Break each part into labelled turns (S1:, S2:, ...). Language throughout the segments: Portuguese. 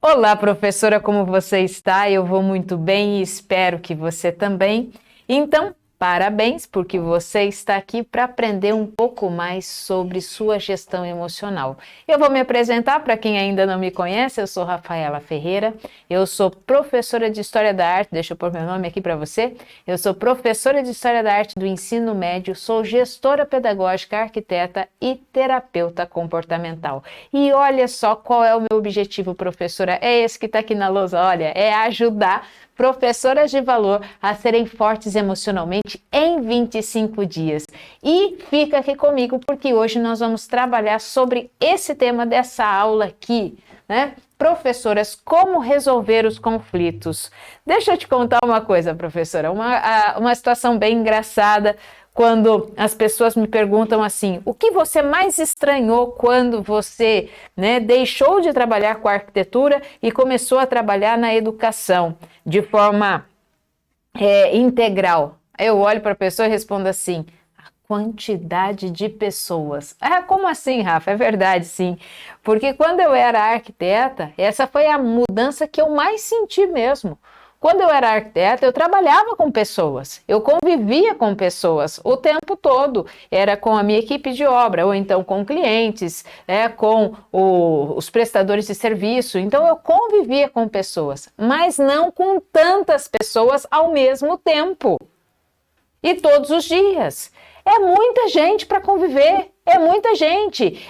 S1: Olá, professora, como você está? Eu vou muito bem e espero que você também. Então, parabéns, porque você está aqui para aprender um pouco mais sobre sua gestão emocional. Eu vou me apresentar para quem ainda não me conhece, eu sou Rafaela Ferreira, eu sou professora de História da Arte, deixa eu pôr meu nome aqui para você, eu sou professora de História da Arte do ensino médio, sou gestora pedagógica, arquiteta e terapeuta comportamental. E olha só qual é o meu objetivo, professora, é esse que está aqui na lousa, olha, é ajudar professoras de valor a serem fortes emocionalmente em 25 dias. E fica aqui comigo porque hoje nós vamos trabalhar sobre esse tema dessa aula aqui, né? Professoras, como resolver os conflitos. Deixa eu te contar uma coisa, professora, uma situação bem engraçada. Quando as pessoas me perguntam assim, o que você mais estranhou quando você, deixou de trabalhar com a arquitetura e começou a trabalhar na educação de forma integral? Eu olho para a pessoa e respondo assim, a quantidade de pessoas. Ah, como assim, Rafa? É verdade, sim. Porque quando eu era arquiteta, essa foi a mudança que eu mais senti mesmo. Quando eu era arquiteta, eu trabalhava com pessoas, eu convivia com pessoas o tempo todo, era com a minha equipe de obra, ou então com clientes, com os prestadores de serviço, então eu convivia com pessoas, mas não com tantas pessoas ao mesmo tempo e todos os dias. É muita gente para conviver, é muita gente.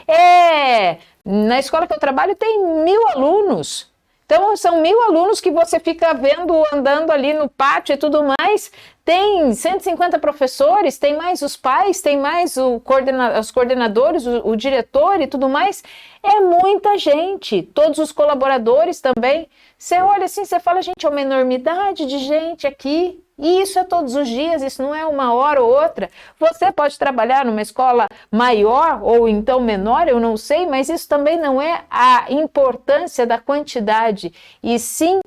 S1: Na escola que eu trabalho tem 1.000 alunos. Então, são 1.000 alunos que você fica vendo, andando ali no pátio e tudo mais. Tem 150 professores, tem mais os pais, tem mais os coordenadores, o diretor e tudo mais. É muita gente, todos os colaboradores também. Você olha assim, você fala, gente, é uma enormidade de gente aqui. E isso é todos os dias, isso não é uma hora ou outra. Você pode trabalhar numa escola maior ou então menor, eu não sei, mas isso também não é a importância da quantidade, e sim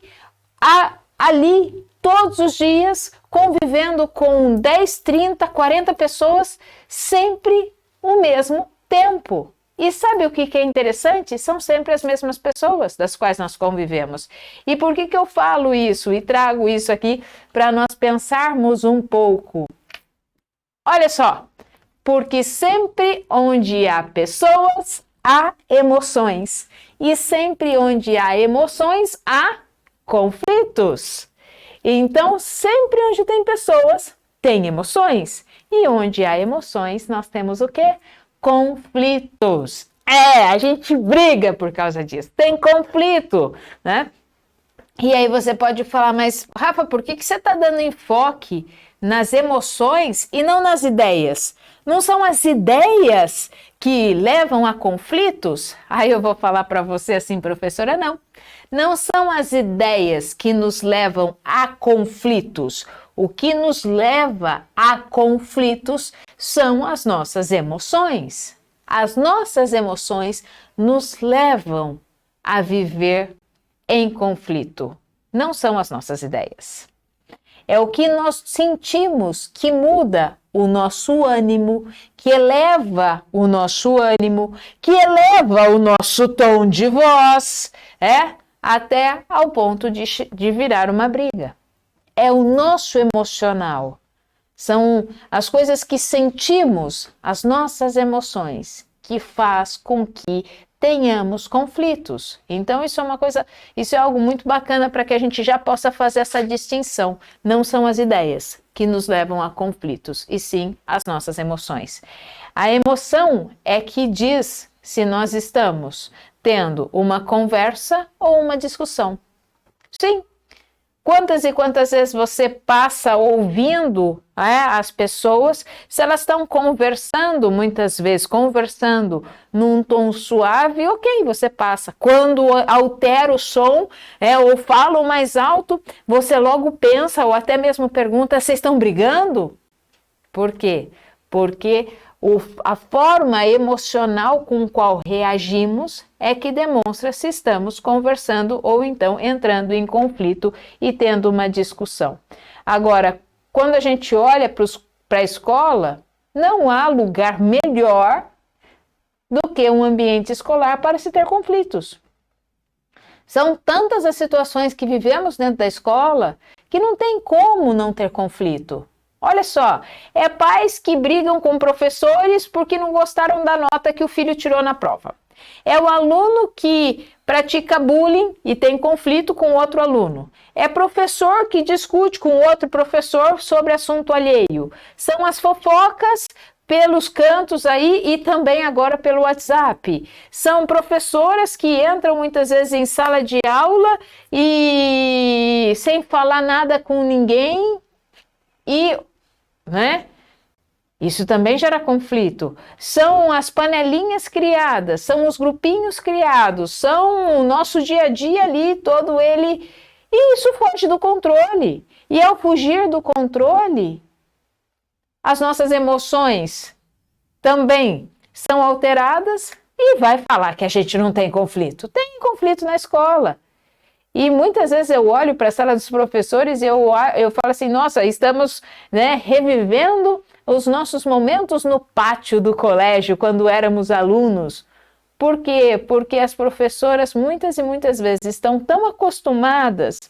S1: ali, todos os dias, convivendo com 10, 30, 40 pessoas, sempre o mesmo tempo. E sabe o que é interessante? São sempre as mesmas pessoas das quais nós convivemos. E por que eu falo isso e trago isso aqui para nós pensarmos um pouco? Olha só, porque sempre onde há pessoas, há emoções. E sempre onde há emoções, há conflitos. Então, sempre onde tem pessoas, tem emoções. E onde há emoções, nós temos o quê? Conflitos. A gente briga por causa disso. Tem conflito, né? E aí você pode falar, mas Rafa, por que você está dando enfoque nas emoções e não nas ideias? Não são as ideias que levam a conflitos? Aí eu vou falar para você assim, professora, não. Não são as ideias que nos levam a conflitos. O que nos leva a conflitos são as nossas emoções. As nossas emoções nos levam a viver em conflito. Não são as nossas ideias. É o que nós sentimos que muda o nosso ânimo, que eleva o nosso ânimo, que eleva o nosso tom de voz, até ao ponto de virar uma briga. É o nosso emocional. São as coisas que sentimos, as nossas emoções, que faz com que tenhamos conflitos. Então isso é algo muito bacana para que a gente já possa fazer essa distinção. Não são as ideias que nos levam a conflitos, e sim as nossas emoções. A emoção é que diz se nós estamos tendo uma conversa ou uma discussão. Sim. Quantas e quantas vezes você passa ouvindo as pessoas, se elas estão conversando, muitas vezes conversando num tom suave, ok, você passa. Quando altera o som, ou falo mais alto, você logo pensa ou até mesmo pergunta, vocês estão brigando? Por quê? Porque a forma emocional com qual reagimos é que demonstra se estamos conversando ou então entrando em conflito e tendo uma discussão. Agora, quando a gente olha para a escola, não há lugar melhor do que um ambiente escolar para se ter conflitos. São tantas as situações que vivemos dentro da escola que não tem como não ter conflito. Olha só, é pais que brigam com professores porque não gostaram da nota que o filho tirou na prova. É o aluno que pratica bullying e tem conflito com outro aluno. É professor que discute com outro professor sobre assunto alheio. São as fofocas pelos cantos aí e também agora pelo WhatsApp. São professoras que entram muitas vezes em sala de aula e sem falar nada com ninguém e, né? Isso também gera conflito. São as panelinhas criadas, são os grupinhos criados, são o nosso dia a dia ali, todo ele. E isso foge do controle. E ao fugir do controle, as nossas emoções também são alteradas e vai falar que a gente não tem conflito. Tem conflito na escola. E muitas vezes eu olho para a sala dos professores e eu falo assim, nossa, estamos, né, revivendo os nossos momentos no pátio do colégio, quando éramos alunos. Por quê? Porque as professoras muitas e muitas vezes estão tão acostumadas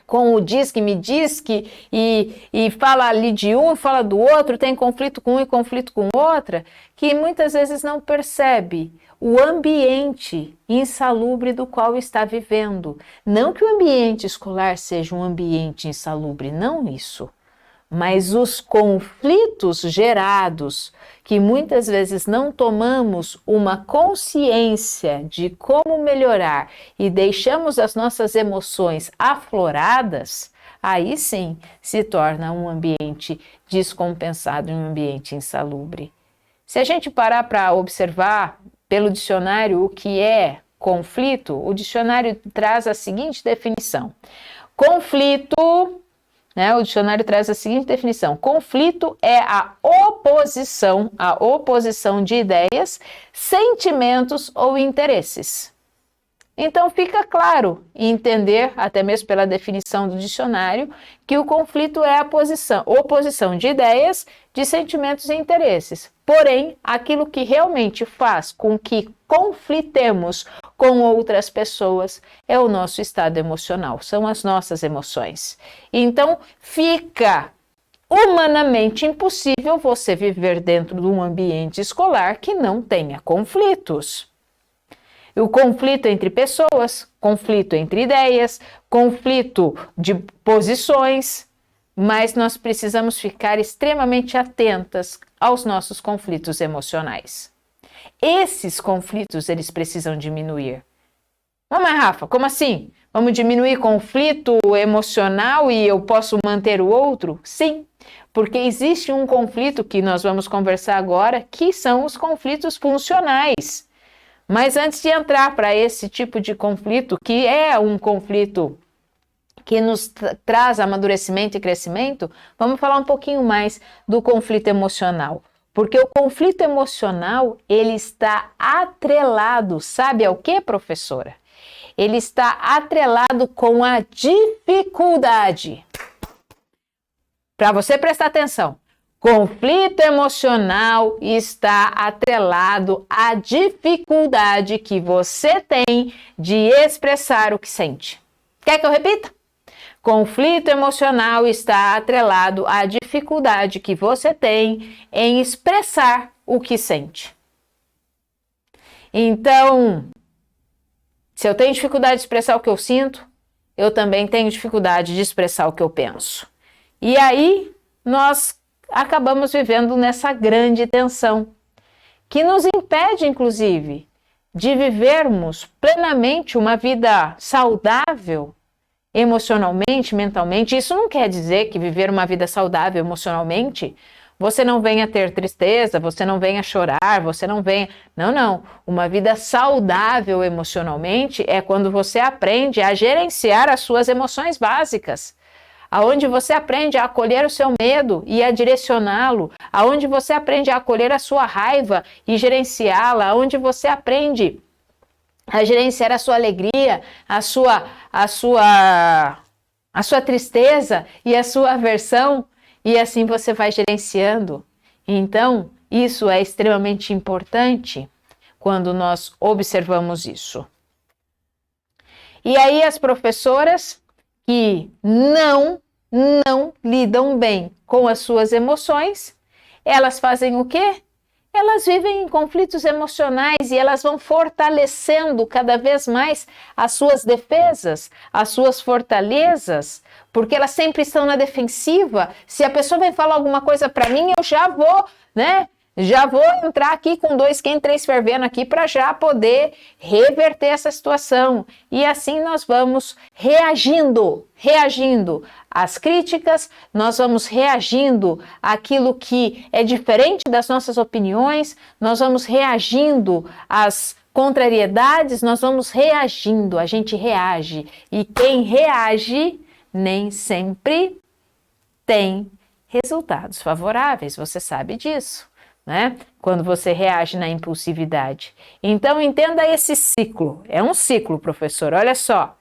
S1: com o diz que me diz que e fala ali de um, fala do outro, tem conflito com um e conflito com outra, que muitas vezes não percebe o ambiente insalubre do qual está vivendo. Não que o ambiente escolar seja um ambiente insalubre, não isso. Mas os conflitos gerados, que muitas vezes não tomamos uma consciência de como melhorar e deixamos as nossas emoções afloradas, aí sim se torna um ambiente descompensado, um ambiente insalubre. Se a gente parar para observar pelo dicionário o que é conflito, o dicionário traz a seguinte definição: conflito. O dicionário traz a seguinte definição: conflito é a oposição de ideias, sentimentos ou interesses. Então fica claro entender, até mesmo pela definição do dicionário, que o conflito é a oposição de ideias, de sentimentos e interesses. Porém, aquilo que realmente faz com que conflitemos com outras pessoas é o nosso estado emocional, são as nossas emoções. Então, fica humanamente impossível você viver dentro de um ambiente escolar que não tenha conflitos. O conflito entre pessoas, conflito entre ideias, conflito de posições, mas nós precisamos ficar extremamente atentas aos nossos conflitos emocionais. Esses conflitos, eles precisam diminuir. Mas Rafa, como assim? Vamos diminuir conflito emocional e eu posso manter o outro? Sim, porque existe um conflito que nós vamos conversar agora, que são os conflitos funcionais. Mas antes de entrar para esse tipo de conflito, que é um conflito que nos traz amadurecimento e crescimento, vamos falar um pouquinho mais do conflito emocional. Porque o conflito emocional, ele está atrelado, sabe ao que, professora? Ele está atrelado com a dificuldade. Para você prestar atenção. Conflito emocional está atrelado à dificuldade que você tem de expressar o que sente. Quer que eu repita? Conflito emocional está atrelado à dificuldade que você tem em expressar o que sente. Então, se eu tenho dificuldade de expressar o que eu sinto, eu também tenho dificuldade de expressar o que eu penso. E aí, nós acabamos vivendo nessa grande tensão, que nos impede, inclusive, de vivermos plenamente uma vida saudável, emocionalmente, mentalmente. Isso não quer dizer que viver uma vida saudável emocionalmente, você não venha ter tristeza, você não venha chorar, você não venha... Não. Uma vida saudável emocionalmente é quando você aprende a gerenciar as suas emoções básicas. Aonde você aprende a acolher o seu medo e a direcioná-lo, aonde você aprende a acolher a sua raiva e gerenciá-la, aonde você aprende a gerenciar a sua alegria, a sua tristeza e a sua aversão, e assim você vai gerenciando. Então, isso é extremamente importante quando nós observamos isso. E aí as professoras que não lidam bem com as suas emoções, elas fazem o quê? Elas vivem em conflitos emocionais e elas vão fortalecendo cada vez mais as suas defesas, as suas fortalezas, porque elas sempre estão na defensiva. Se a pessoa vem falar alguma coisa para mim, eu já vou, né? Já vou entrar aqui com 2 quentes, 3 fervendo aqui para já poder reverter essa situação. E assim nós vamos reagindo às críticas, nós vamos reagindo àquilo que é diferente das nossas opiniões, nós vamos reagindo às contrariedades, nós vamos reagindo, a gente reage. E quem reage nem sempre tem resultados favoráveis, você sabe disso. Né? Quando você reage na impulsividade. Então, entenda esse ciclo. É um ciclo, professor. Olha só.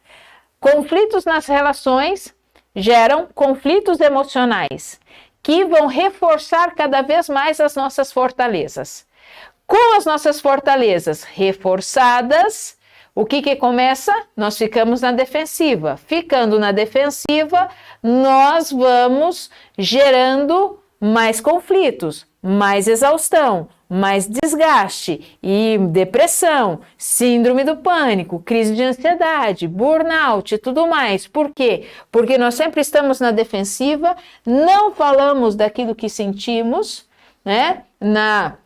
S1: Conflitos nas relações geram conflitos emocionais que vão reforçar cada vez mais as nossas fortalezas. Com as nossas fortalezas reforçadas, o que começa? Nós ficamos na defensiva. Ficando na defensiva, nós vamos gerando mais conflitos, mais exaustão, mais desgaste e depressão, síndrome do pânico, crise de ansiedade, burnout e tudo mais. Por quê? Porque nós sempre estamos na defensiva, não falamos daquilo que sentimos, né? Na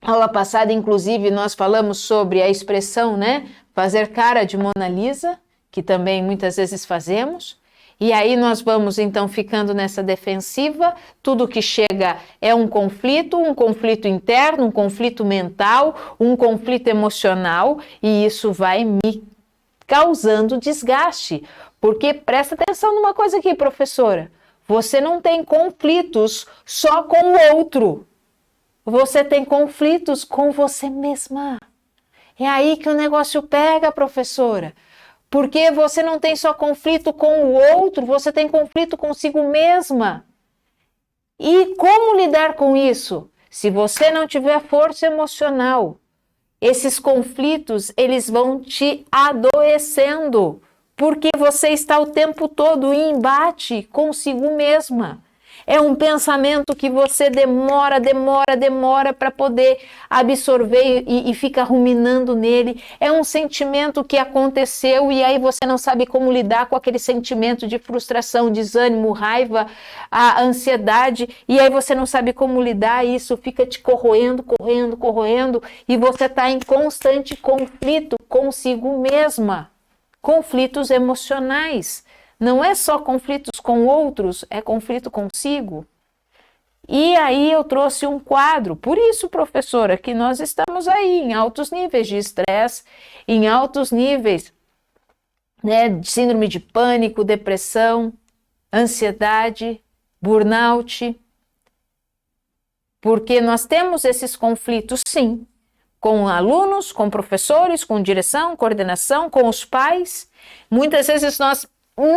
S1: aula passada, inclusive, nós falamos sobre a expressão, né? Fazer cara de Mona Lisa, que também muitas vezes fazemos. E aí nós vamos então ficando nessa defensiva, tudo que chega é um conflito interno, um conflito mental, um conflito emocional, e isso vai me causando desgaste. Porque presta atenção numa coisa aqui, professora, você não tem conflitos só com o outro, você tem conflitos com você mesma. É aí que o negócio pega, professora. Porque você não tem só conflito com o outro, você tem conflito consigo mesma. E como lidar com isso? Se você não tiver força emocional, esses conflitos, eles vão te adoecendo, porque você está o tempo todo em embate consigo mesma. É um pensamento que você demora para poder absorver e fica ruminando nele. É um sentimento que aconteceu e aí você não sabe como lidar com aquele sentimento de frustração, desânimo, raiva, a ansiedade. E aí você não sabe como lidar e isso fica te corroendo e você está em constante conflito consigo mesma. Conflitos emocionais. Não é só conflitos com outros, é conflito consigo. E aí eu trouxe um quadro, por isso, professora, que nós estamos aí em altos níveis de estresse, em altos níveis, né, de síndrome de pânico, depressão, ansiedade, burnout. Porque nós temos esses conflitos, sim, com alunos, com professores, com direção, coordenação, com os pais. Muitas vezes nós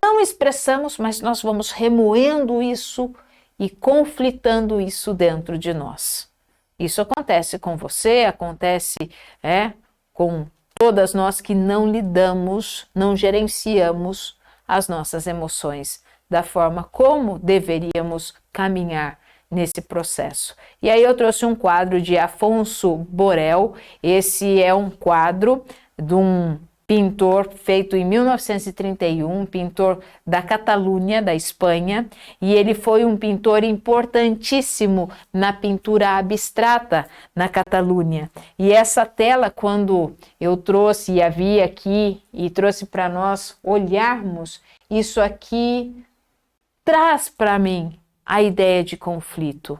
S1: não expressamos, mas nós vamos remoendo isso e conflitando isso dentro de nós. Isso acontece com você, acontece com todas nós que não lidamos, não gerenciamos as nossas emoções da forma como deveríamos caminhar nesse processo. E aí eu trouxe um quadro de Afonso Borel. Esse é um quadro de um pintor feito em 1931, pintor da Catalunha, da Espanha, e ele foi um pintor importantíssimo na pintura abstrata na Catalunha. E essa tela, quando eu trouxe e havia aqui e trouxe para nós olharmos, isso aqui traz para mim a ideia de conflito.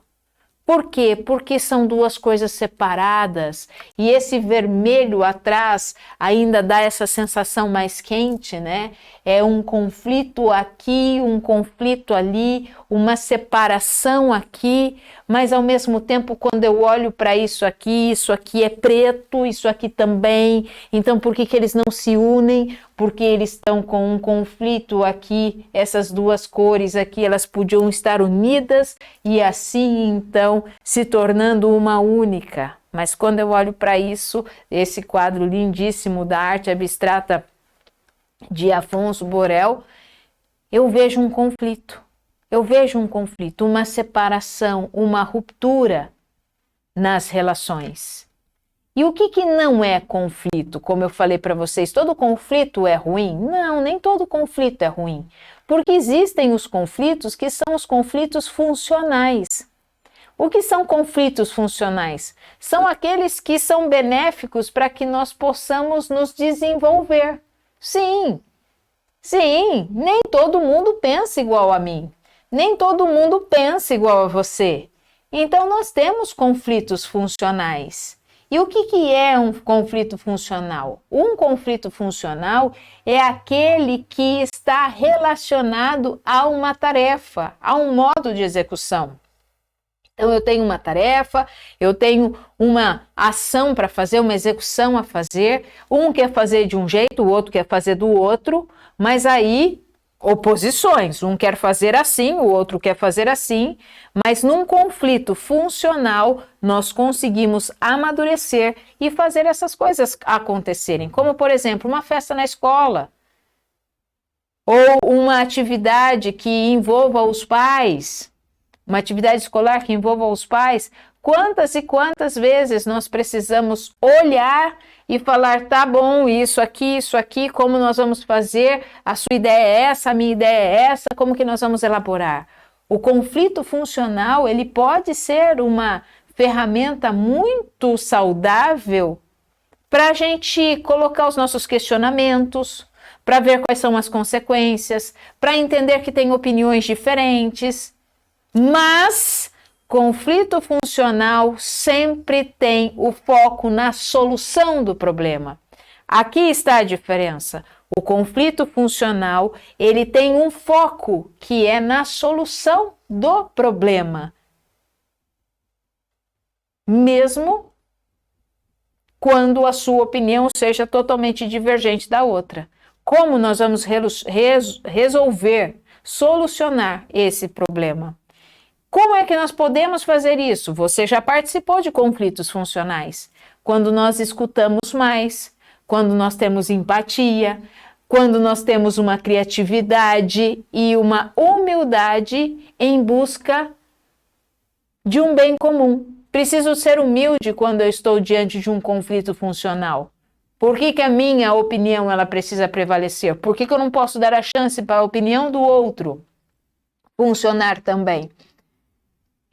S1: Por quê? Porque são duas coisas separadas e esse vermelho atrás ainda dá essa sensação mais quente, né? É um conflito aqui, um conflito ali, uma separação aqui, mas ao mesmo tempo quando eu olho para isso aqui é preto, isso aqui também. Então por que eles não se unem? Porque eles estão com um conflito aqui, essas duas cores aqui, elas podiam estar unidas e assim então se tornando uma única. Mas quando eu olho para isso, esse quadro lindíssimo da arte abstrata de Afonso Borel, eu vejo um conflito. Eu vejo um conflito, uma separação, uma ruptura nas relações. E o que não é conflito? Como eu falei para vocês, todo conflito é ruim? Não, nem todo conflito é ruim. Porque existem os conflitos que são os conflitos funcionais. O que são conflitos funcionais? São aqueles que são benéficos para que nós possamos nos desenvolver. Sim, nem todo mundo pensa igual a mim. Nem todo mundo pensa igual a você. Então, nós temos conflitos funcionais. E o que é um conflito funcional? Um conflito funcional é aquele que está relacionado a uma tarefa, a um modo de execução. Então, eu tenho uma tarefa, eu tenho uma ação para fazer, uma execução a fazer. Um quer fazer de um jeito, o outro quer fazer do outro, mas aí oposições, um quer fazer assim, o outro quer fazer assim, mas num conflito funcional nós conseguimos amadurecer e fazer essas coisas acontecerem, como por exemplo uma festa na escola, ou uma atividade que envolva os pais, uma atividade escolar que envolva os pais. Quantas e quantas vezes nós precisamos olhar e falar, tá bom, isso aqui, como nós vamos fazer? A sua ideia é essa, a minha ideia é essa, como que nós vamos elaborar? O conflito funcional, ele pode ser uma ferramenta muito saudável para a gente colocar os nossos questionamentos, para ver quais são as consequências, para entender que tem opiniões diferentes, mas conflito funcional sempre tem o foco na solução do problema. Aqui está a diferença. O conflito funcional, ele tem um foco que é na solução do problema. Mesmo quando a sua opinião seja totalmente divergente da outra. Como nós vamos resolver, solucionar esse problema? Como é que nós podemos fazer isso? Você já participou de conflitos funcionais. Quando nós escutamos mais, quando nós temos empatia, quando nós temos uma criatividade e uma humildade em busca de um bem comum. Preciso ser humilde quando eu estou diante de um conflito funcional. Por que a minha opinião ela precisa prevalecer? Por que eu não posso dar a chance para a opinião do outro funcionar também?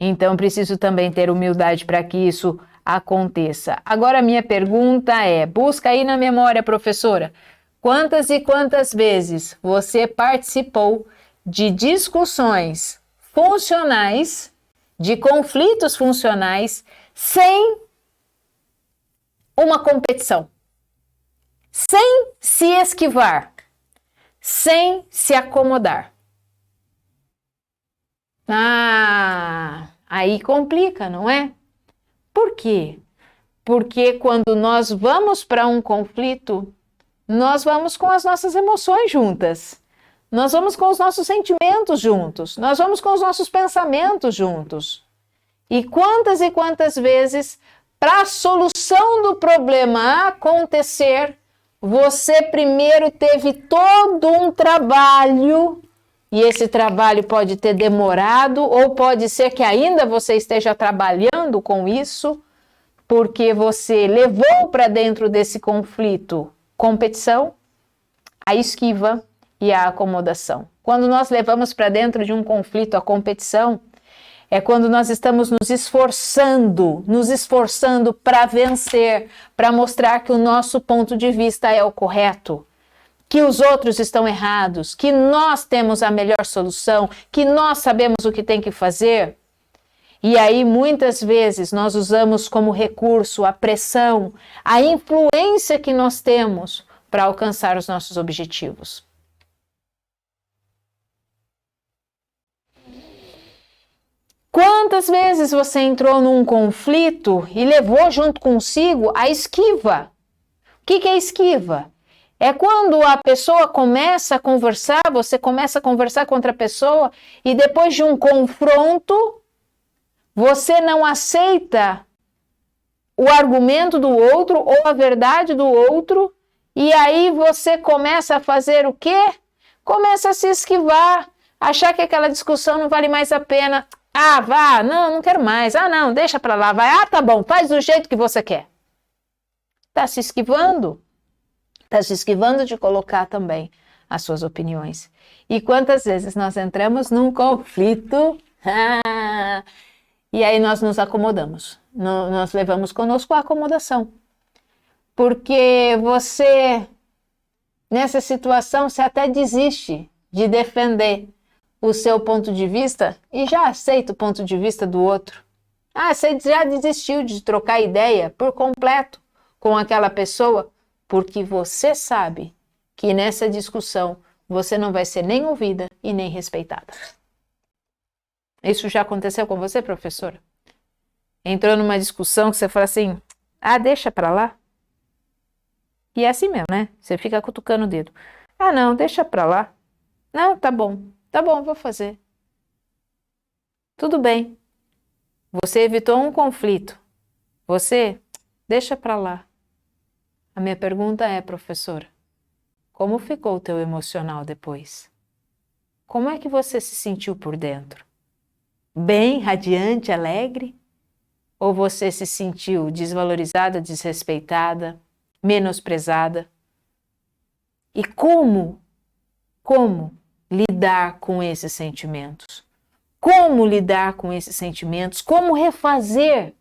S1: Então, preciso também ter humildade para que isso aconteça. Agora, a minha pergunta é, busca aí na memória, professora, quantas e quantas vezes você participou de discussões funcionais, de conflitos funcionais, sem uma competição, sem se esquivar, sem se acomodar? Aí complica, não é? Por quê? Porque quando nós vamos para um conflito, nós vamos com as nossas emoções juntas, nós vamos com os nossos sentimentos juntos, nós vamos com os nossos pensamentos juntos. E quantas vezes, para a solução do problema acontecer, você primeiro teve todo um trabalho. E esse trabalho pode ter demorado, ou pode ser que ainda você esteja trabalhando com isso, porque você levou para dentro desse conflito competição, a esquiva e a acomodação. Quando nós levamos para dentro de um conflito a competição, é quando nós estamos nos esforçando para vencer, para mostrar que o nosso ponto de vista é o correto, que os outros estão errados, que nós temos a melhor solução, que nós sabemos o que tem que fazer. E aí, muitas vezes, nós usamos como recurso a pressão, a influência que nós temos para alcançar os nossos objetivos. Quantas vezes você entrou num conflito e levou junto consigo a esquiva? O que é esquiva? É quando a pessoa começa a conversar, você começa a conversar com outra pessoa e depois de um confronto, você não aceita o argumento do outro ou a verdade do outro E aí você começa a fazer o quê? Começa a se esquivar, achar que aquela discussão não vale mais a pena. Ah, vá, não quero mais. Ah, não, deixa pra lá, vai. Ah, tá bom, faz do jeito que você quer. Tá se esquivando. Tá se esquivando de colocar também as suas opiniões. E quantas vezes nós entramos num conflito e aí nós nos acomodamos. Nós levamos conosco a acomodação. Porque você, nessa situação, você até desiste de defender o seu ponto de vista e já aceita o ponto de vista do outro. Ah, você já desistiu de trocar ideia por completo com aquela pessoa, porque você sabe que nessa discussão você não vai ser nem ouvida e nem respeitada. Isso já aconteceu com você, professora? Entrou numa discussão que você fala assim, ah, deixa pra lá. E é assim mesmo, né? Você fica cutucando o dedo. Ah, não, deixa pra lá. Não, tá bom, vou fazer. Tudo bem. Você evitou um conflito. Você deixa pra lá. A minha pergunta é, professora, como ficou o teu emocional depois? Como é que você se sentiu por dentro? Bem, radiante, alegre? Ou você se sentiu desvalorizada, desrespeitada, menosprezada? E como lidar com esses sentimentos? Como lidar com esses sentimentos? Como refazer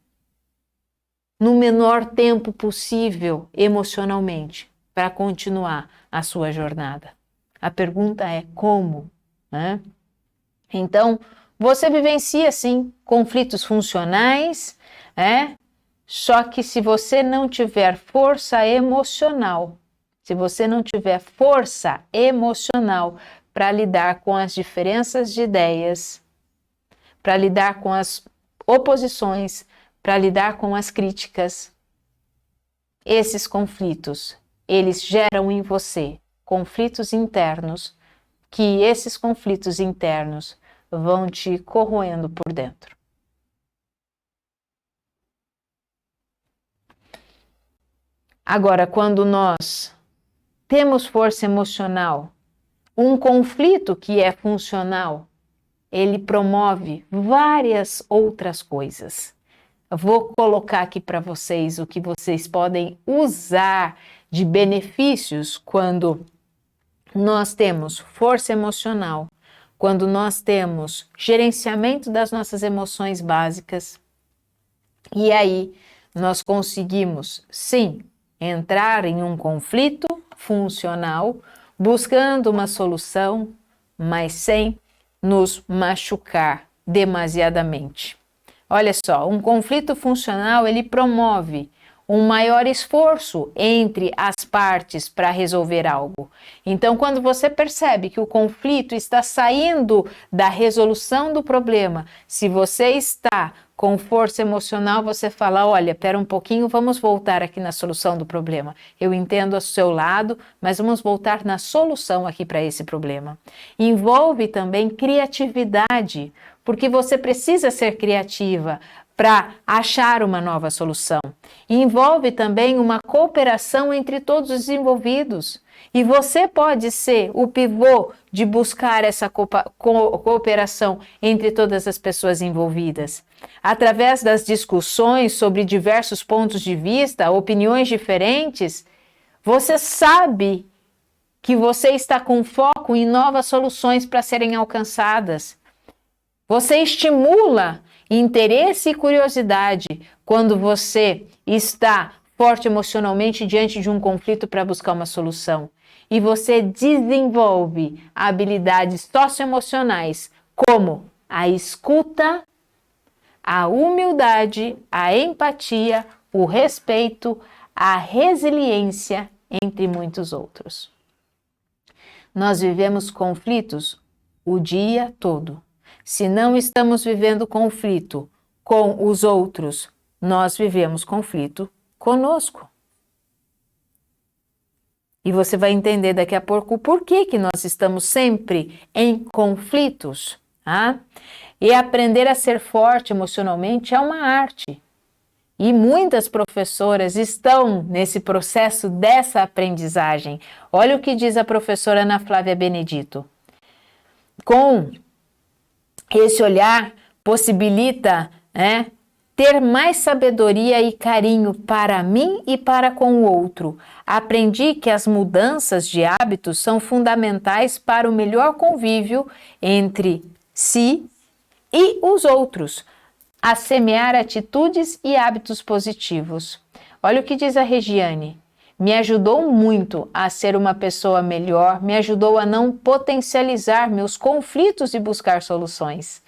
S1: no menor tempo possível emocionalmente para continuar a sua jornada? A pergunta é como, né? Então, você vivencia sim conflitos funcionais, só que se você não tiver força emocional, para lidar com as diferenças de ideias, para lidar com as oposições, para lidar com as críticas, esses conflitos, eles geram em você conflitos internos, que esses conflitos internos vão te corroendo por dentro. Agora, quando nós temos força emocional, um conflito que é funcional, ele promove várias outras coisas. Eu vou colocar aqui para vocês o que vocês podem usar de benefícios quando nós temos força emocional, quando nós temos gerenciamento das nossas emoções básicas, e aí nós conseguimos, sim, entrar em um conflito funcional, buscando uma solução, mas sem nos machucar demasiadamente. Olha só, um conflito funcional, ele promove um maior esforço entre as partes para resolver algo. Então, quando você percebe que o conflito está saindo da resolução do problema, se você está com força emocional, você fala, olha, espera um pouquinho, vamos voltar aqui na solução do problema. Eu entendo o seu lado, mas vamos voltar na solução aqui para esse problema. Envolve também criatividade, porque você precisa ser criativa para achar uma nova solução. Envolve também uma cooperação entre todos os envolvidos. E você pode ser o pivô de buscar essa cooperação entre todas as pessoas envolvidas. Através das discussões sobre diversos pontos de vista, opiniões diferentes, você sabe que você está com foco em novas soluções para serem alcançadas. Você estimula interesse e curiosidade quando você está forte emocionalmente diante de um conflito para buscar uma solução. E você desenvolve habilidades socioemocionais como a escuta, a humildade, a empatia, o respeito, a resiliência, entre muitos outros. Nós vivemos conflitos o dia todo. Se não estamos vivendo conflito com os outros, nós vivemos conflito conosco. E você vai entender daqui a pouco o porquê que nós estamos sempre em conflitos. Tá? E aprender a ser forte emocionalmente é uma arte. E muitas professoras estão nesse processo dessa aprendizagem. Olha o que diz a professora Ana Flávia Benedito. Com esse olhar, possibilita, ter mais sabedoria e carinho para mim e para com o outro. Aprendi que as mudanças de hábitos são fundamentais para o melhor convívio entre si e os outros, a semear atitudes e hábitos positivos. Olha o que diz a Regiane. Me ajudou muito a ser uma pessoa melhor, me ajudou a não potencializar meus conflitos e buscar soluções.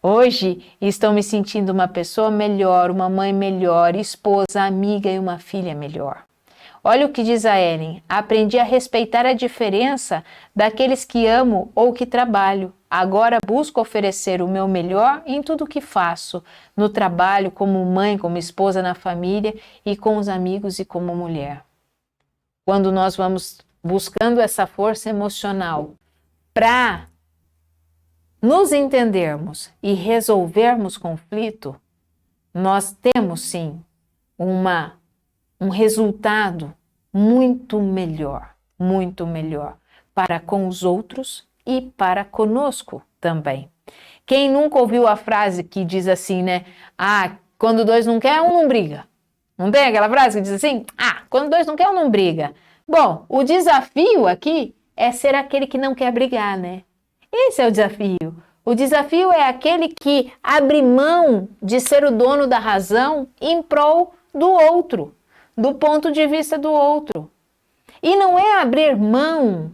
S1: Hoje estou me sentindo uma pessoa melhor, uma mãe melhor, esposa, amiga e uma filha melhor. Olha o que diz a Ellen. Aprendi a respeitar a diferença daqueles que amo ou que trabalho. Agora busco oferecer o meu melhor em tudo o que faço, no trabalho, como mãe, como esposa, na família e com os amigos e como mulher. Quando nós vamos buscando essa força emocional para nos entendermos e resolvermos conflito, nós temos sim um resultado muito melhor para com os outros e para conosco também. Quem nunca ouviu a frase que diz assim, quando dois não quer, um não briga. Não tem aquela frase que diz assim? Quando dois não quer, um não briga. Bom, o desafio aqui é ser aquele que não quer brigar, né? Esse é o desafio. O desafio é aquele que abre mão de ser o dono da razão em prol do outro, do ponto de vista do outro. E não é abrir mão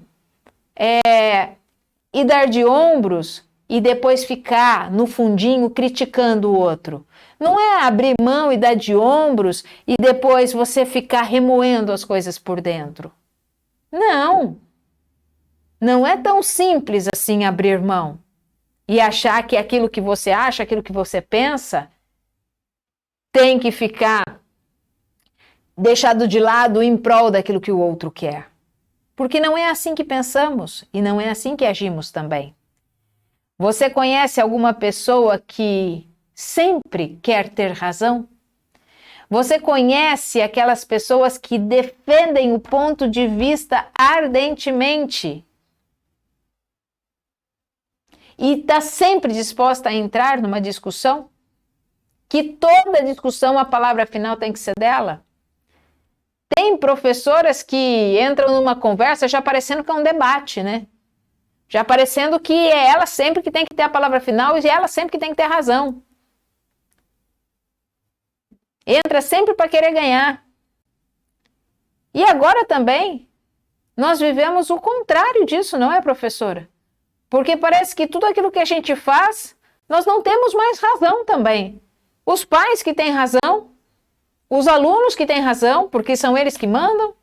S1: e dar de ombros e depois ficar no fundinho criticando o outro. Não é abrir mão e dar de ombros e depois você ficar remoendo as coisas por dentro. Não. Não é tão simples assim abrir mão e achar que aquilo que você acha, aquilo que você pensa, tem que ficar deixado de lado em prol daquilo que o outro quer. Porque não é assim que pensamos e não é assim que agimos também. Você conhece alguma pessoa que sempre quer ter razão? Você conhece aquelas pessoas que defendem o ponto de vista ardentemente? E está sempre disposta a entrar numa discussão? Que toda discussão, a palavra final tem que ser dela? Tem professoras que entram numa conversa já parecendo que é um debate, né? Já parecendo que é ela sempre que tem que ter a palavra final e ela sempre que tem que ter razão. Entra sempre para querer ganhar. E agora também, nós vivemos o contrário disso, não é, professora? Porque parece que tudo aquilo que a gente faz, nós não temos mais razão também. Os pais que têm razão, os alunos que têm razão, porque são eles que mandam.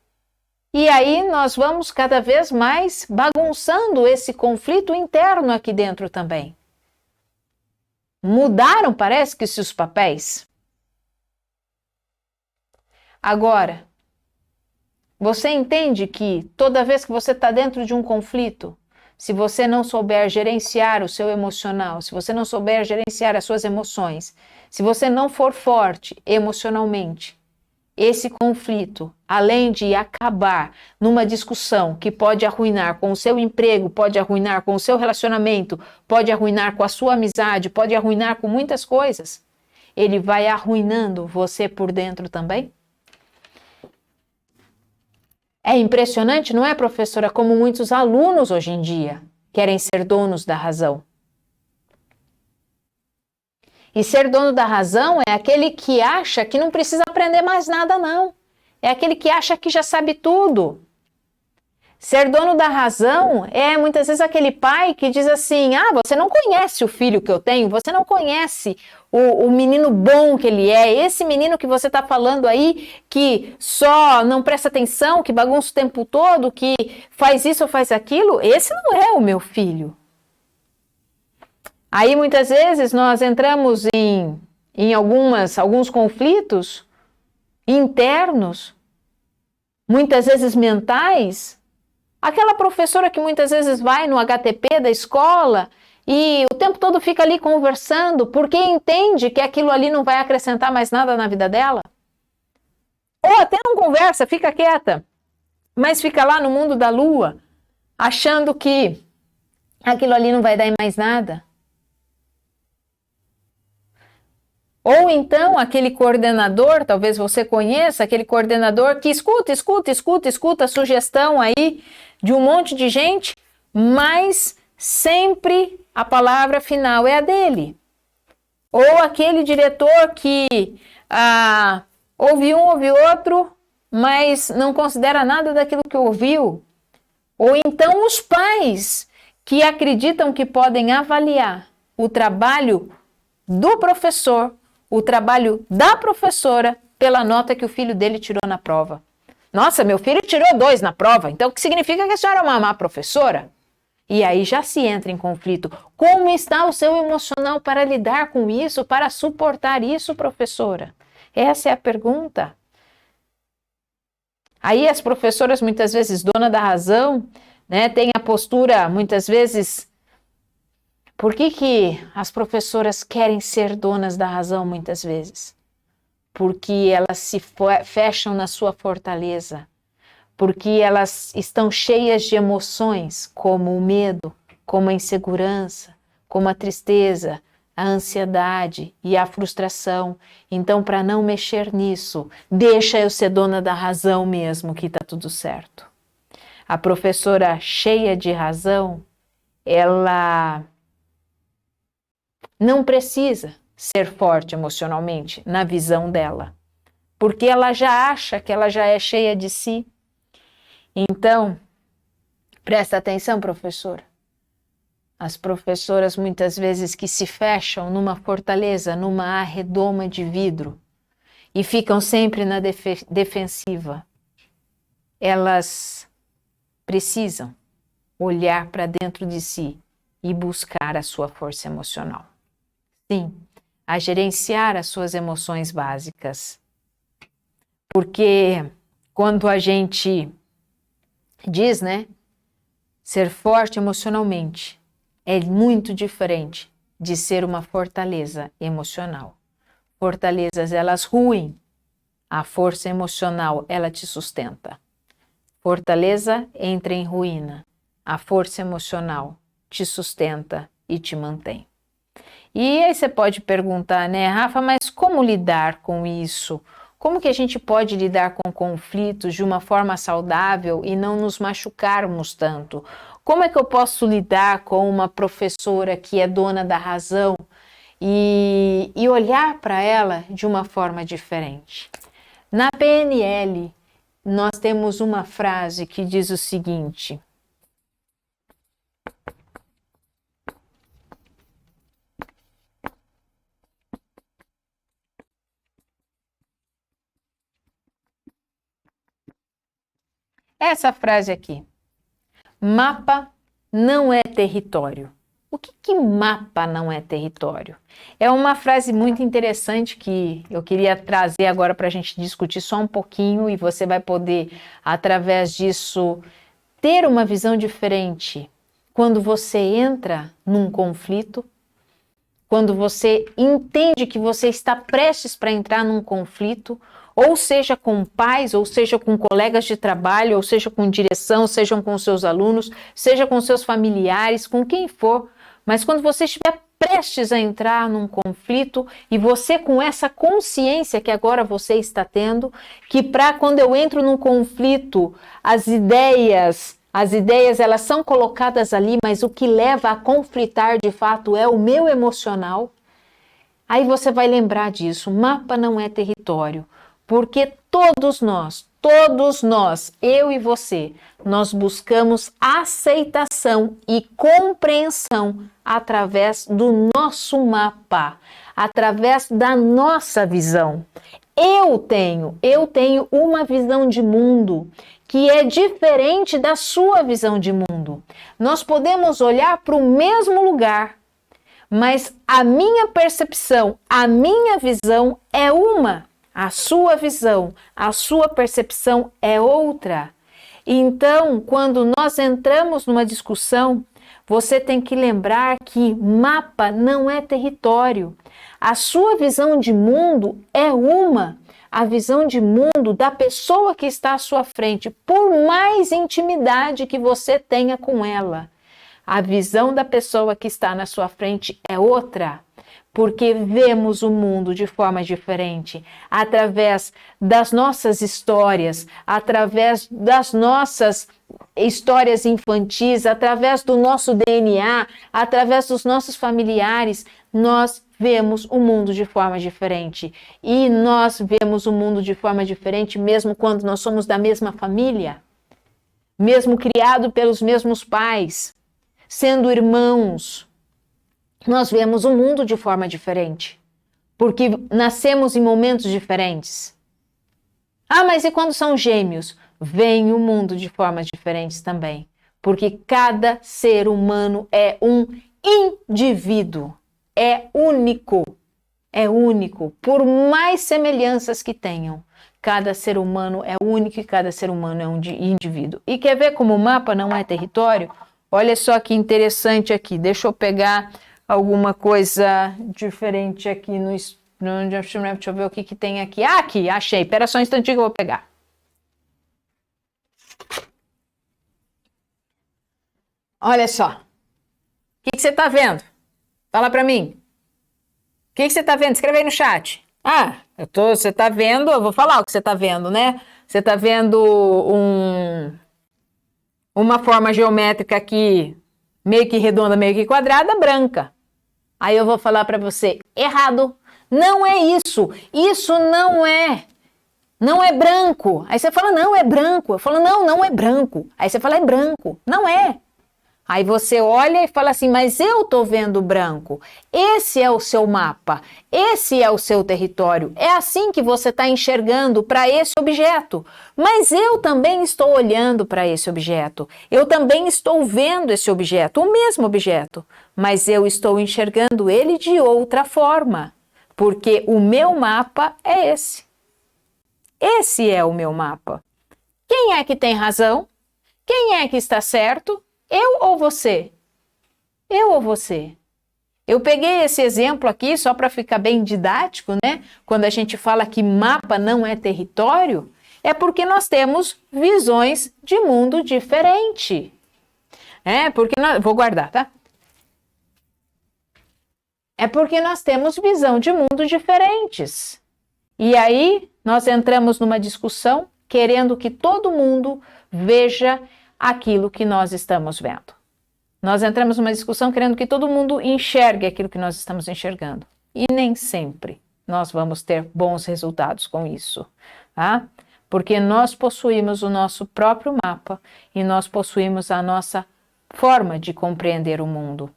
S1: E aí nós vamos cada vez mais bagunçando esse conflito interno aqui dentro também. Mudaram, parece que os papéis. Agora, você entende que toda vez que você está dentro de um conflito, se você não souber gerenciar o seu emocional, se você não souber gerenciar as suas emoções, se você não for forte emocionalmente, esse conflito, além de acabar numa discussão que pode arruinar com o seu emprego, pode arruinar com o seu relacionamento, pode arruinar com a sua amizade, pode arruinar com muitas coisas, ele vai arruinando você por dentro também? É impressionante, não é, professora, como muitos alunos hoje em dia querem ser donos da razão. E ser dono da razão é aquele que acha que não precisa aprender mais nada, não. É aquele que acha que já sabe tudo. Ser dono da razão é muitas vezes aquele pai que diz assim, você não conhece o filho que eu tenho, você não conhece o menino bom que ele é, esse menino que você está falando aí, que só não presta atenção, que bagunça o tempo todo, que faz isso ou faz aquilo, esse não é o meu filho. Aí muitas vezes nós entramos em alguns conflitos internos, muitas vezes mentais. Aquela professora que muitas vezes vai no HTP da escola e o tempo todo fica ali conversando porque entende que aquilo ali não vai acrescentar mais nada na vida dela? Ou até não conversa, fica quieta, mas fica lá no mundo da lua, achando que aquilo ali não vai dar em mais nada? Ou então aquele coordenador, talvez você conheça, aquele coordenador que escuta a sugestão aí de um monte de gente, mas sempre a palavra final é a dele. Ou aquele diretor que ouve um, ouve outro, mas não considera nada daquilo que ouviu. Ou então os pais que acreditam que podem avaliar o trabalho do professor, o trabalho da professora, pela nota que o filho dele tirou na prova. Nossa, meu filho tirou 2 na prova, então o que significa que a senhora é uma má professora? E aí já se entra em conflito. Como está o seu emocional para lidar com isso, para suportar isso, professora? Essa é a pergunta. Aí as professoras, muitas vezes, dona da razão, né, tem a postura, muitas vezes. Por que as professoras querem ser donas da razão, muitas vezes? Porque elas se fecham na sua fortaleza. Porque elas estão cheias de emoções, como o medo, como a insegurança, como a tristeza, a ansiedade e a frustração. Então, para não mexer nisso, deixa eu ser dona da razão mesmo, que está tudo certo. A professora cheia de razão, ela não precisa ser forte emocionalmente na visão dela, porque ela já acha que ela já é cheia de si. Então, presta atenção, professora. As professoras muitas vezes que se fecham numa fortaleza, numa redoma de vidro e ficam sempre na defensiva, elas precisam olhar para dentro de si e buscar a sua força emocional. Sim, a gerenciar as suas emoções básicas. Porque quando a gente diz, né, ser forte emocionalmente é muito diferente de ser uma fortaleza emocional. Fortalezas, elas ruem. A força emocional, ela te sustenta. Fortaleza entra em ruína. A força emocional te sustenta e te mantém. E aí você pode perguntar, né, Rafa, mas como lidar com isso? Como que a gente pode lidar com conflitos de uma forma saudável e não nos machucarmos tanto? Como é que eu posso lidar com uma professora que é dona da razão e olhar para ela de uma forma diferente? Na PNL, nós temos uma frase que diz o seguinte: essa frase aqui: mapa não é território. O que mapa não é território? É uma frase muito interessante que eu queria trazer agora para a gente discutir só um pouquinho, e você vai poder, através disso, ter uma visão diferente quando você entra num conflito, quando você entende que você está prestes para entrar num conflito, ou seja com pais, ou seja com colegas de trabalho, ou seja com direção, sejam com seus alunos, seja com seus familiares, com quem for. Mas quando você estiver prestes a entrar num conflito e você com essa consciência que agora você está tendo, que para quando eu entro num conflito, as ideias elas são colocadas ali, mas o que leva a conflitar de fato é o meu emocional. Aí você vai lembrar disso, mapa não é território. Porque todos nós, eu e você, nós buscamos aceitação e compreensão através do nosso mapa, através da nossa visão. Eu tenho uma visão de mundo que é diferente da sua visão de mundo. Nós podemos olhar para o mesmo lugar, mas a minha percepção, a minha visão é uma. A sua visão, a sua percepção é outra. Então, quando nós entramos numa discussão, você tem que lembrar que mapa não é território. A sua visão de mundo é a visão de mundo da pessoa que está à sua frente, por mais intimidade que você tenha com ela. A visão da pessoa que está na sua frente é outra, porque vemos o mundo de forma diferente, através das nossas histórias, através das nossas histórias infantis, através do nosso DNA, através dos nossos familiares, nós vemos o mundo de forma diferente. E nós vemos o mundo de forma diferente mesmo quando nós somos da mesma família, mesmo criado pelos mesmos pais, sendo irmãos. Nós vemos o mundo de forma diferente, porque nascemos em momentos diferentes. Ah, mas e quando são gêmeos? Veem o mundo de formas diferentes também, porque cada ser humano é um indivíduo, é único, por mais semelhanças que tenham. Cada ser humano é único e cada ser humano é um indivíduo. E quer ver como o mapa não é território? Olha só que interessante aqui, deixa eu pegar alguma coisa diferente aqui deixa eu ver o que tem aqui. Ah, aqui, achei. Espera só um instantinho que eu vou pegar. Olha só. O que você está vendo? Fala para mim. O que você está vendo? Escreve aí no chat. Ah, você está vendo, eu vou falar o que você está vendo, né? Você está vendo uma forma geométrica aqui, meio que redonda, meio que quadrada, branca. Aí eu vou falar para você, errado. Não é isso. Isso não é branco. Aí você fala, não, é branco. Eu falo, não é branco. Aí você fala, é branco. Não é. Aí você olha e fala assim, mas eu tô vendo branco. Esse é o seu mapa. Esse é o seu território. É assim que você está enxergando para esse objeto. Mas eu também estou olhando para esse objeto. Eu também estou vendo esse objeto, o mesmo objeto. Mas eu estou enxergando ele de outra forma. Porque o meu mapa é esse. Esse é o meu mapa. Quem é que tem razão? Quem é que está certo? Eu ou você? Eu ou você? Eu peguei esse exemplo aqui só para ficar bem didático, né? Quando a gente fala que mapa não é território, é porque nós temos visões de mundo diferente. Vou guardar, tá? É porque nós temos visão de mundo diferentes. E aí nós entramos numa discussão querendo que todo mundo veja aquilo que nós estamos vendo. Nós entramos numa discussão querendo que todo mundo enxergue aquilo que nós estamos enxergando. E nem sempre nós vamos ter bons resultados com isso, tá? Porque nós possuímos o nosso próprio mapa e nós possuímos a nossa forma de compreender o mundo.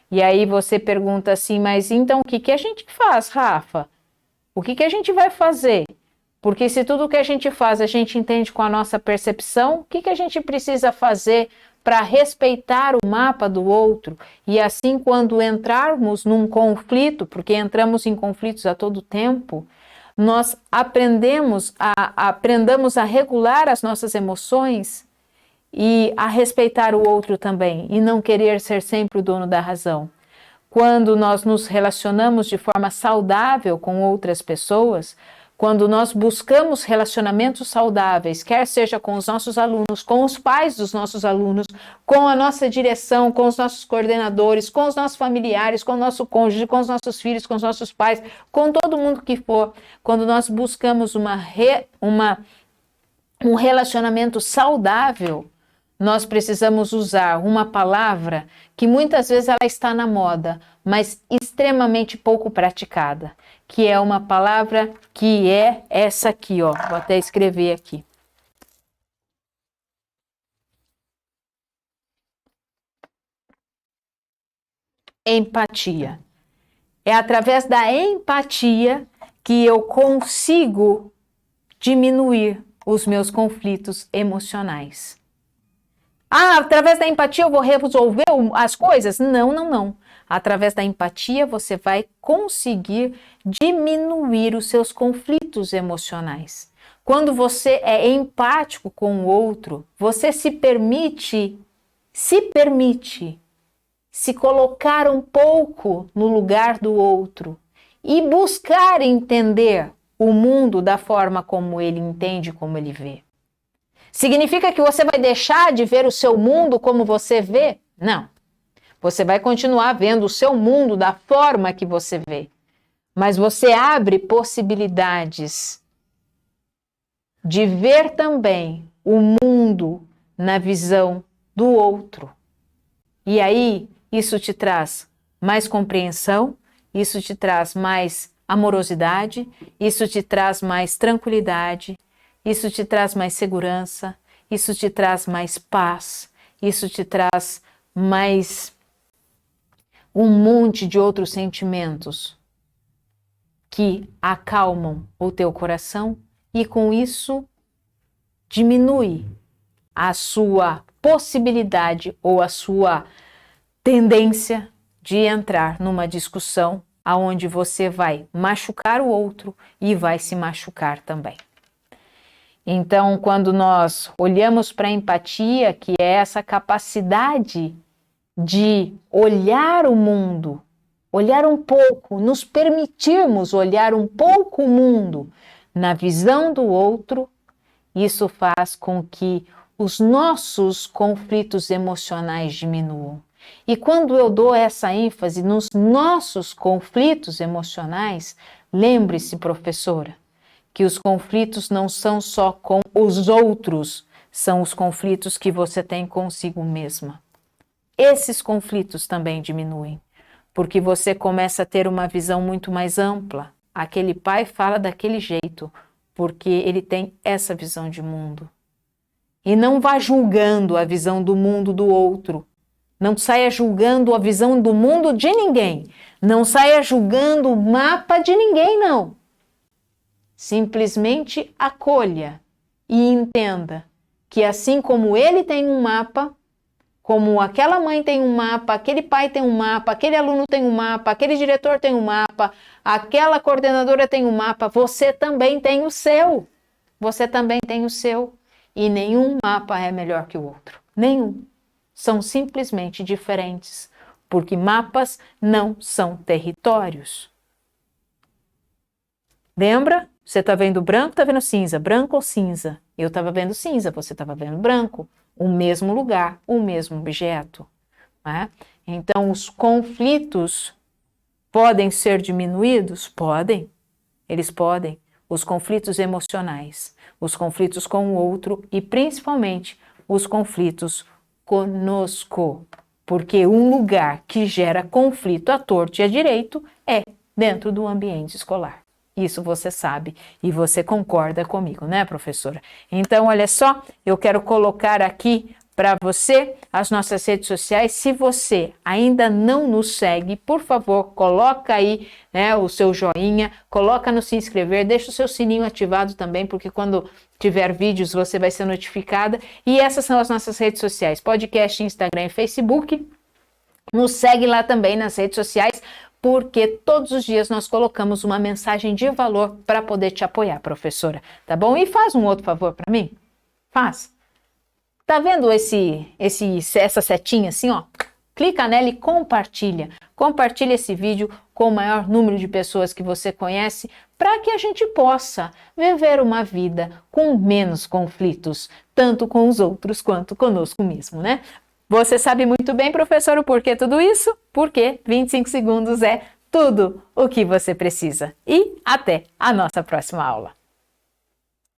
S1: E aí você pergunta assim, mas então o que a gente faz, Rafa? O que a gente vai fazer? Porque se tudo que a gente faz a gente entende com a nossa percepção, o que a gente precisa fazer para respeitar o mapa do outro? E assim, quando entrarmos num conflito, porque entramos em conflitos a todo tempo, nós aprendamos a regular as nossas emoções e a respeitar o outro também, e não querer ser sempre o dono da razão. Quando nós nos relacionamos de forma saudável com outras pessoas, quando nós buscamos relacionamentos saudáveis, quer seja com os nossos alunos, com os pais dos nossos alunos, com a nossa direção, com os nossos coordenadores, com os nossos familiares, com o nosso cônjuge, com os nossos filhos, com os nossos pais, com todo mundo que for, quando nós buscamos um relacionamento saudável, nós precisamos usar uma palavra que muitas vezes ela está na moda, mas extremamente pouco praticada, que é uma palavra que é essa aqui, ó. Vou até escrever aqui. Empatia. É através da empatia que eu consigo diminuir os meus conflitos emocionais. Ah, através da empatia eu vou resolver as coisas? Não. Através da empatia você vai conseguir diminuir os seus conflitos emocionais. Quando você é empático com o outro, você se permite se colocar um pouco no lugar do outro e buscar entender o mundo da forma como ele entende, como ele vê. Significa que você vai deixar de ver o seu mundo como você vê? Não. Você vai continuar vendo o seu mundo da forma que você vê. Mas você abre possibilidades de ver também o mundo na visão do outro. E aí, isso te traz mais compreensão, isso te traz mais amorosidade, isso te traz mais tranquilidade, isso te traz mais segurança, isso te traz mais paz, isso te traz mais um monte de outros sentimentos que acalmam o teu coração e com isso diminui a sua possibilidade ou a sua tendência de entrar numa discussão aonde você vai machucar o outro e vai se machucar também. Então, quando nós olhamos para a empatia, que é essa capacidade de olhar o mundo, olhar um pouco, nos permitirmos olhar um pouco o mundo na visão do outro, isso faz com que os nossos conflitos emocionais diminuam. E quando eu dou essa ênfase nos nossos conflitos emocionais, lembre-se, professora, que os conflitos não são só com os outros, são os conflitos que você tem consigo mesma. Esses conflitos também diminuem, porque você começa a ter uma visão muito mais ampla. Aquele pai fala daquele jeito, porque ele tem essa visão de mundo. E não vá julgando a visão do mundo do outro. Não saia julgando a visão do mundo de ninguém. Não saia julgando o mapa de ninguém, não. Simplesmente acolha e entenda que assim como ele tem um mapa, como aquela mãe tem um mapa, aquele pai tem um mapa, aquele aluno tem um mapa, aquele diretor tem um mapa, aquela coordenadora tem um mapa, você também tem o seu. Você também tem o seu. E nenhum mapa é melhor que o outro. Nenhum. São simplesmente diferentes, porque mapas não são territórios. Lembra? Você está vendo branco, está vendo cinza. Branco ou cinza? Eu estava vendo cinza, você estava vendo branco. O mesmo lugar, o mesmo objeto. Né? Então, os conflitos podem ser diminuídos? Podem. Eles podem. Os conflitos emocionais, os conflitos com o outro e, principalmente, os conflitos conosco. Porque um lugar que gera conflito à torto e à direito é dentro do ambiente escolar. Isso você sabe e você concorda comigo, né, professora? Então, olha só, eu quero colocar aqui para você as nossas redes sociais. Se você ainda não nos segue, por favor, coloca aí, né, o seu joinha, coloca no se inscrever, deixa o seu sininho ativado também, porque quando tiver vídeos você vai ser notificada. E essas são as nossas redes sociais, podcast, Instagram e Facebook. Nos segue lá também nas redes sociais, porque todos os dias nós colocamos uma mensagem de valor para poder te apoiar, professora, tá bom? E faz um outro favor para mim, faz. Tá vendo essa setinha assim, ó? Clica nela e compartilha. Compartilha esse vídeo com o maior número de pessoas que você conhece, para que a gente possa viver uma vida com menos conflitos, tanto com os outros quanto conosco mesmo, né? Você sabe muito bem, professor, o porquê tudo isso? Porque 25 segundos é tudo o que você precisa. E até a nossa próxima aula.